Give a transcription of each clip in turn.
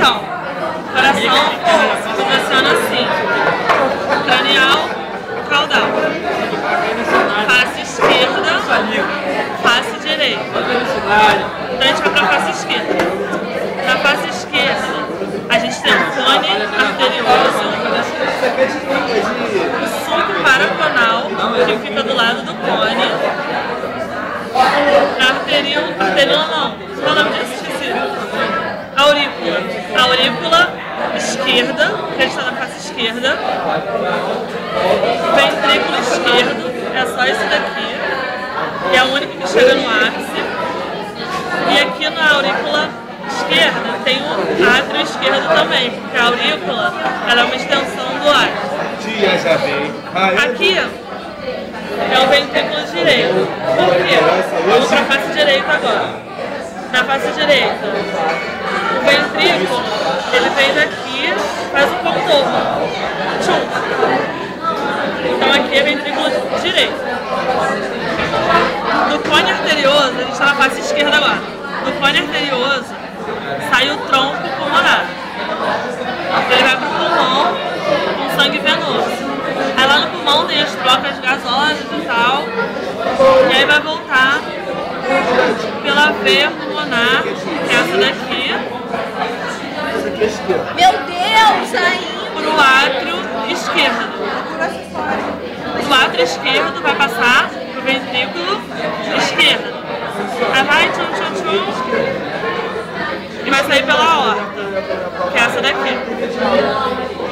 Então, o coração funciona assim: cranial, caudal, face esquerda, face direita. Então a gente vai para a face esquerda. Na face esquerda, a gente tem o cone arterioso, o sulco paraconal, que fica do lado do cone, arteríola não, qual é o nome disso? Esqueci. Aurícula. A aurícula esquerda, que a gente está na face esquerda, ventrículo esquerdo, é só esse daqui, que é o único que chega no ápice, e aqui na aurícula esquerda tem o átrio esquerdo também, porque a aurícula ela é uma extensão do átrio. Aqui é o ventrículo direito. Por quê? Vamos para a face direita agora. Na face direita, o ventrículo ele vem daqui, faz um contorno. Tchum. Então aqui é ventrículo direito. Do cone arterioso, a gente está na face esquerda agora. Do cone arterioso sai o tronco pulmonar. Ele vai para o pulmão com sangue venoso. Aí lá no pulmão tem as trocas gasosas e tal. E aí vai voltar pela veia pulmonar, que é essa daqui. Meu Deus, ainda! Pro átrio esquerdo. O átrio esquerdo vai passar pro ventrículo esquerdo. Aí vai tchum tchum tchum. E vai sair pela aorta, que é essa daqui.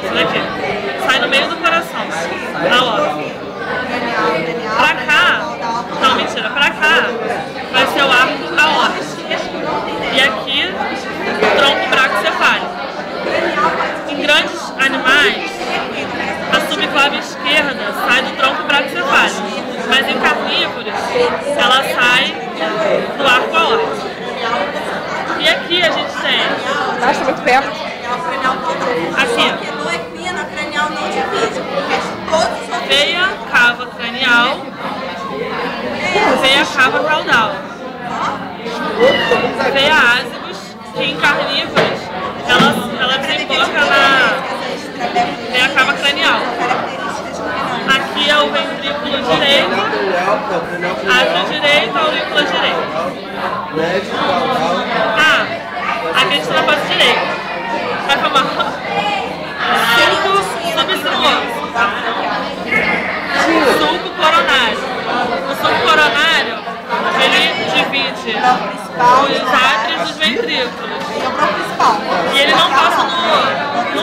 Essa daqui. Sai no meio do coração, a aorta. Pra cá, não, mentira, pra cá vai ser o arco aórtico. E aqui, o tronco braquiocefálico. Em grandes animais, a subclave esquerda sai do tronco braquiocefálico, mas em carnívoros, ela sai do arco aórtico. E aqui a gente tem... Nossa, muito perto. Aqui. Veia cava cranial, veia cava caudal. Veia ásibus, que em carnívoros, ela desemboca na veia cava cranial. Aqui é o ventrículo direito, átrio direito, aurícula direita. Ah, aqui a gente está na face direita. Vai formar sulco subsinuoso. Sulco coronário. O sulco coronário, ele divide os átrios dos ventrículos. E ele não passa no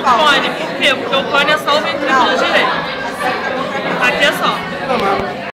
cone. Por quê? Porque o cone é só o ventrículo direito.